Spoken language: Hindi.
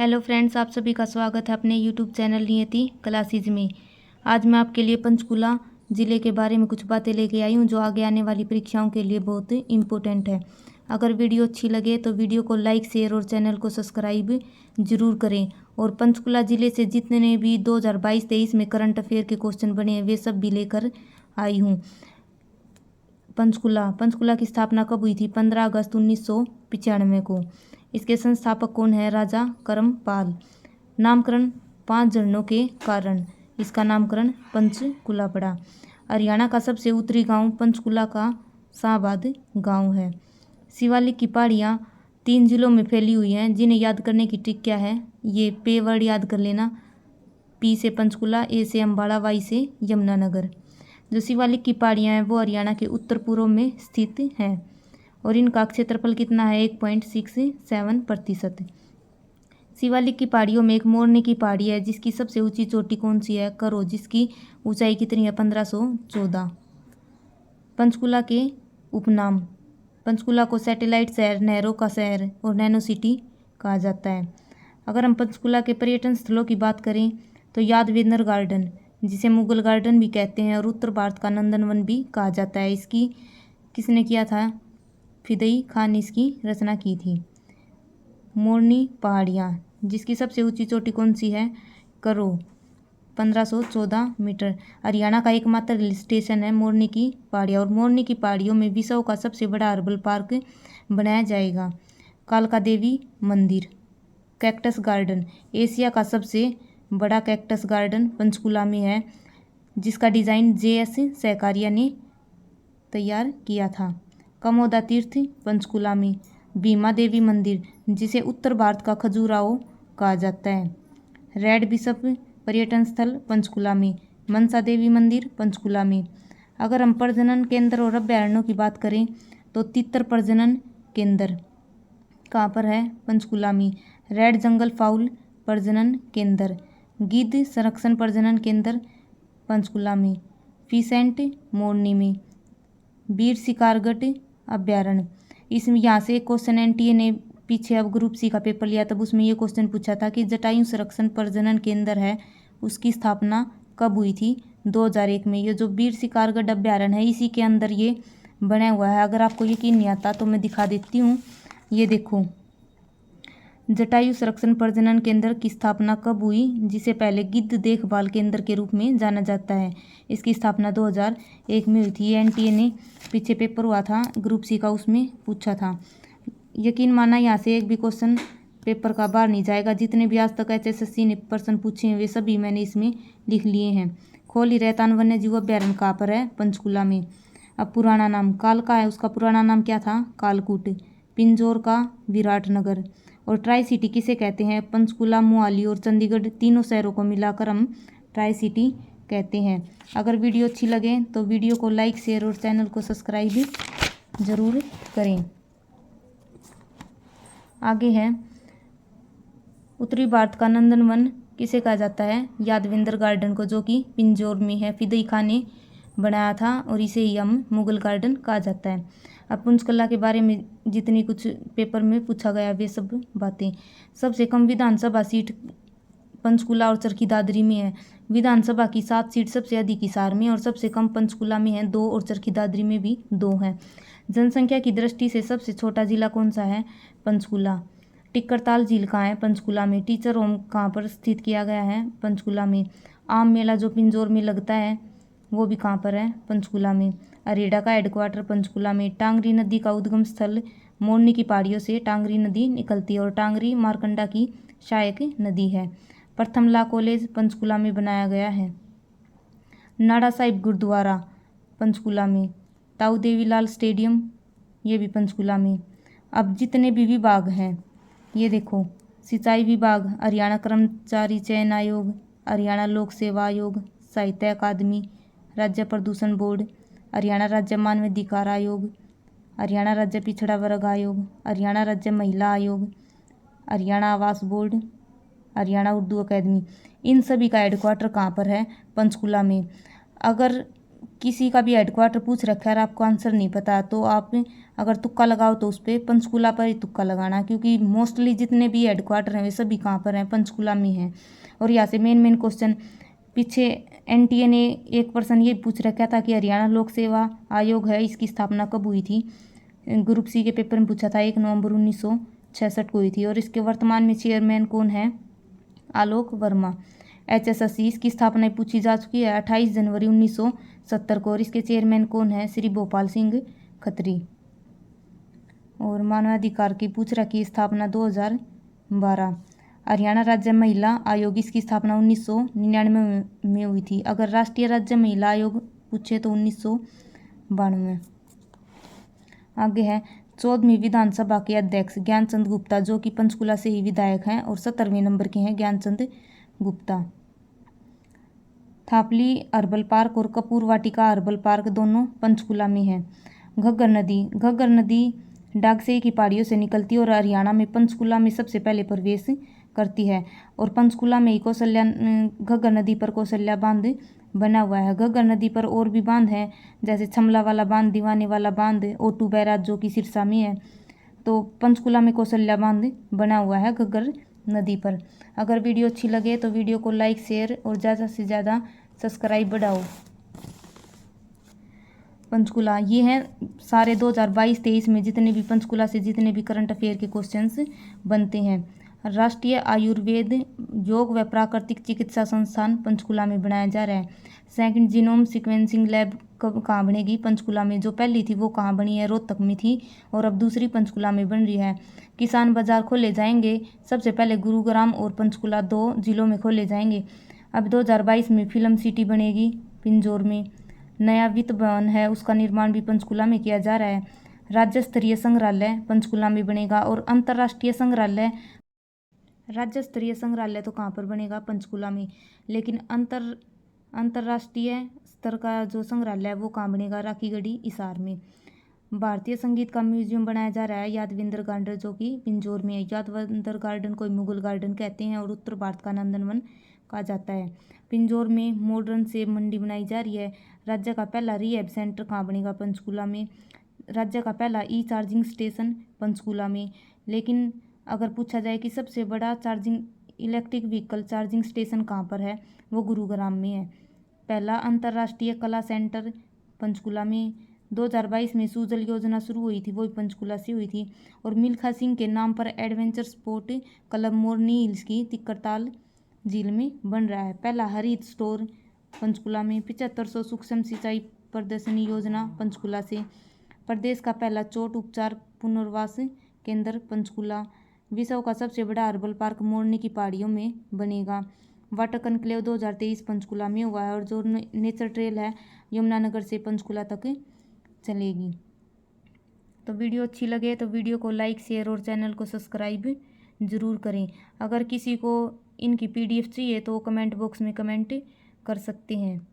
हेलो फ्रेंड्स, आप सभी का स्वागत है अपने यूट्यूब चैनल नियति क्लासेज में। आज मैं आपके लिए पंचकुला ज़िले के बारे में कुछ बातें लेके आई हूँ जो आगे आने वाली परीक्षाओं के लिए बहुत इम्पोर्टेंट है। अगर वीडियो अच्छी लगे तो वीडियो को लाइक, शेयर और चैनल को सब्सक्राइब जरूर करें। और पंचकुला ज़िले से जितने भी 2022-23 में करंट अफेयर के क्वेश्चन बने हैं वे सब भी लेकर आई हूँ। पंचकुला की स्थापना कब हुई थी? 15 अगस्त 1995 को। इसके संस्थापक कौन है? राजा करमपाल। नामकरण 5 झरनों के कारण इसका नामकरण पंचकुला पड़ा। हरियाणा का सबसे उत्तरी गांव पंचकुला का शाहबाद गांव है। शिवालिक की पहाड़ियाँ 3 जिलों में फैली हुई हैं जिन्हें याद करने की ट्रिक क्या है? ये पे वर्ड याद कर लेना। पी से पंचकुला, ए से अम्बाला, वाई से यमुनानगर। जो शिवालिक की पहाड़ियाँ हैं वो हरियाणा के उत्तर पूर्व में स्थित हैं और इनका क्षेत्रफल कितना है? 1.67%। शिवालिक की पहाड़ियों में एक मोरनी की पहाड़ी है जिसकी सबसे ऊंची चोटी कौन सी है? करो, जिसकी ऊंचाई कितनी है? 1514। पंचकुला के उपनाम। पंचकुला को सैटेलाइट शहर, नहरों का शहर और नैनो सिटी कहा जाता है। अगर हम पंचकुला के पर्यटन स्थलों की बात करें तो यादवेंद्र गार्डन, जिसे मुगल गार्डन भी कहते हैं और उत्तर भारत का नंदनवन भी कहा जाता है, इसकी किसने किया था? फिदई खान ने इसकी रचना की थी। मोरनी पहाड़ियाँ, जिसकी सबसे ऊंची चोटी कौन सी है? करो, 1514 मीटर। हरियाणा का एकमात्र हिल स्टेशन है मोरनी की पहाड़ियाँ और मोरनी की पहाड़ियों में विश्व का सबसे बड़ा हर्बल पार्क बनाया जाएगा। कालका देवी मंदिर। कैक्टस गार्डन, एशिया का सबसे बड़ा कैक्टस गार्डन पंचकुला में है जिसका डिज़ाइन JS सहकारिया ने तैयार किया था। कमोदा तीर्थ पंचकुला में। भीमा देवी मंदिर, जिसे उत्तर भारत का खजुराहो कहा जाता है। रेड बिशप पर्यटन स्थल पंचकुला में। मनसा देवी मंदिर पंचकुला में। अगर हम प्रजनन केंद्र और अभ्यारण्यों की बात करें तो तितर प्रजनन केंद्र कहाँ पर है? पंचकुला में। रेड जंगल फाउल प्रजनन केंद्र। गिद्ध संरक्षण प्रजनन केंद्र पंचकुला में। फीसेंट मोरनी में। वीर शिकारगढ़ अभ्यारण्य। इसमें यहाँ से एक क्वेश्चन NTA ने पीछे अब ग्रुप C का पेपर लिया तब उसमें ये क्वेश्चन पूछा था कि जटायु संरक्षण प्रजनन केंद्र है उसकी स्थापना कब हुई थी? 2001 में। ये जो वीर शिकारगढ़ अभ्यारण्य है इसी के अंदर ये बना हुआ है। अगर आपको यकीन नहीं आता तो मैं दिखा देती हूँ। ये देखो, जटायु संरक्षण प्रजनन केंद्र की स्थापना कब हुई? जिसे पहले गिद्ध देखभाल केंद्र के रूप में जाना जाता है। इसकी स्थापना 2001 में हुई थी। ये NTA ने पीछे पेपर हुआ था ग्रुप C का, उसमें पूछा था। यकीन माना यहाँ से एक भी क्वेश्चन पेपर का बाहर नहीं जाएगा। जितने भी आज तक HSSC ने प्रश्न पूछे हैं वे सभी मैंने इसमें लिख लिए हैं। खोली रहतान वन्य जीव अभ्यारण्य कहाँ पर है? पंचकुला में। अब पुराना नाम काल का है, उसका पुराना नाम क्या था? कालकूट। पिंजौर का विराटनगर। और ट्राई सिटी किसे कहते हैं? पंचकुला, मोहाली और चंडीगढ़ तीनों शहरों को मिलाकर हम ट्राई सिटी कहते हैं। अगर वीडियो अच्छी लगे तो वीडियो को लाइक, शेयर और चैनल को सब्सक्राइब जरूर करें। आगे है, उत्तरी भारत का नंदनवन किसे कहा जाता है? यादवेंद्र गार्डन को, जो कि पिंजौर में है। फिदई खान ने बनाया था और इसे ही हम मुगल गार्डन कहा जाता है। अब पंचकुला के बारे में जितनी कुछ पेपर में पूछा गया वे सब बातें। सबसे कम विधानसभा सीट पंचकुला और चरखी दादरी में है। विधानसभा की 7 सीट सबसे अधिक हिसार में और सबसे कम पंचकुला में है 2 और चरखी दादरी में भी 2 हैं। जनसंख्या की दृष्टि से सबसे छोटा जिला कौन सा है? पंचकुला। टिक्करताल झील कहाँ है? पंचकुला में। टीचर होम कहाँ पर स्थित किया गया है? पंचकुला में। आम मेला जो पिंजौर में लगता है वो भी कहाँ पर है? पंचकुला में। अरेडा का हेडक्वार्टर पंचकुला में। टांगरी नदी का उद्गम स्थल मोरनी की पहाड़ियों से टांगरी नदी निकलती है और टांगरी मारकंडा की सहायक नदी है। प्रथम लॉ कॉलेज पंचकुला में बनाया गया है। नाड़ा साहिब गुरुद्वारा पंचकुला में। ताऊ देवीलाल स्टेडियम ये भी पंचकुला में। अब जितने भी विभाग हैं ये देखो, सिंचाई विभाग, हरियाणा कर्मचारी चयन आयोग, हरियाणा लोक सेवा आयोग, साहित्य अकादमी, राज्य प्रदूषण बोर्ड, हरियाणा राज्य मानवाधिकार आयोग, हरियाणा राज्य पिछड़ा वर्ग आयोग, हरियाणा राज्य महिला आयोग, हरियाणा आवास बोर्ड, हरियाणा उर्दू अकादमी। इन सभी का हेडक्वार्टर कहाँ पर है? पंचकुला में। अगर किसी का भी हेडक्वार्टर पूछ रखा है और आपको आंसर नहीं पता, तो आप अगर तुक्का लगाओ तो उस पर पंचकूला पर ही तुक्का लगाना, क्योंकि मोस्टली जितने भी हेडक्वार्टर हैं वे सभी कहाँ पर हैं, पंचकूला में हैं। और यहाँ से मेन क्वेश्चन पीछे NTA ने एक पर्सन ये पूछ रखा था कि हरियाणा लोक सेवा आयोग है, इसकी स्थापना कब हुई थी। ग्रुप C के पेपर में पूछा था, 1 नवंबर 1966 को हुई थी। और इसके वर्तमान में चेयरमैन कौन है, आलोक वर्मा। HSSC इसकी स्थापना पूछी जा चुकी है 28 जनवरी 1970 को, और इसके चेयरमैन कौन है, श्री भोपाल सिंह खत्री। और मानवाधिकार की पूछ रखी स्थापना 2012। हरियाणा राज्य महिला आयोग, इसकी स्थापना 1999 में हुई थी। अगर राष्ट्रीय राज्य महिला आयोग पूछे तो 1992। आगे है 14वीं विधानसभा के अध्यक्ष ज्ञानचंद गुप्ता, जो कि पंचकुला से ही विधायक हैं और 17वें नंबर के हैं ज्ञानचंद गुप्ता। थापली हर्बल पार्क और कपूर वाटिका हर्बल पार्क दोनों पंचकुला में है। घग्गर नदी डागसे की पहाड़ियों से निकलती है और हरियाणा में पंचकुला में सबसे पहले प्रवेश करती है। और पंचकुला में ही घग्गर नदी पर कौशल्या बांध बना हुआ है। घग्गर नदी पर और भी बांध हैं, जैसे छमला वाला बांध, दीवाने वाला बांध, ओटू बैराज जो कि सिरसा में है। तो पंचकुला में कौशल्या बांध बना हुआ है घग्गर नदी पर। अगर वीडियो अच्छी लगे तो वीडियो को लाइक, शेयर और ज़्यादा से ज़्यादा सब्सक्राइब बढ़ाओ। पंचकुला ये हैं सारे 2022-23 में जितने भी पंचकुला से जितने भी करंट अफेयर के क्वेश्चंस बनते हैं। राष्ट्रीय आयुर्वेद योग व प्राकृतिक चिकित्सा संस्थान पंचकुला में बनाया जा रहा है। सेकंड जीनोम सीक्वेंसिंग लैब कब कहाँ बनेगी, पंचकुला में। जो पहली थी वो कहाँ बनी है, रोहतक में थी, और अब दूसरी पंचकुला में बन रही है। किसान बाजार खोले जाएंगे, सबसे पहले गुरुग्राम और पंचकुला 2 जिलों में खोले जाएंगे। अब 2022 में फिल्म सिटी बनेगी पिंजौर में। नया वित्त भवन है, उसका निर्माण भी पंचकुला में किया जा रहा है। राज्य स्तरीय संग्रहालय पंचकुला में बनेगा। और अंतर्राष्ट्रीय संग्रहालय, राज्य स्तरीय संग्रहालय तो कहाँ पर बनेगा, पंचकुला में। लेकिन अंतर्राष्ट्रीय स्तर का जो संग्रहालय है वो कहाँ बनेगा, राखीगढ़ी हिसार में। भारतीय संगीत का म्यूजियम बनाया जा रहा है यादविंदर गार्डन, जो कि पिंजौर में है। यादविंदर गार्डन को मुगल गार्डन कहते हैं और उत्तर भारत का नंदनवन कहा जाता है। पिंजौर में मॉडर्न सेब मंडी बनाई जा रही है। राज्य का पहला रिहैब सेंटर कहाँ बनेगा, पंचकुला में। राज्य का पहला चार्जिंग स्टेशन पंचकुला में। लेकिन अगर पूछा जाए कि सबसे बड़ा इलेक्ट्रिक व्हीकल चार्जिंग स्टेशन कहाँ पर है, वो गुरुग्राम में है। पहला अंतर्राष्ट्रीय कला सेंटर पंचकुला में। 2022 में सुजल योजना शुरू हुई थी, वो पंचकुला से हुई थी। और मिल्खा सिंह के नाम पर एडवेंचर स्पोर्ट क्लब मोरनी हिल्स की तिक्करताल झील में बन रहा है। पहला हरित स्टोर पंचकुला में। 7500 सूक्ष्म सिंचाई प्रदर्शनी योजना पंचकुला से। प्रदेश का पहला चोट उपचार पुनर्वास केंद्र पंचकुला। विश्व का सबसे बड़ा हर्बल पार्क मोरनी की पहाड़ियों में बनेगा। वाटर कनक्लेव 2023 पंचकुला में हुआ है। और जो नेचर ट्रेल है यमुनानगर से पंचकुला तक चलेगी। तो वीडियो अच्छी लगे तो वीडियो को लाइक, शेयर और चैनल को सब्सक्राइब ज़रूर करें। अगर किसी को इनकी PDF चाहिए तो कमेंट बॉक्स में कमेंट कर सकते हैं।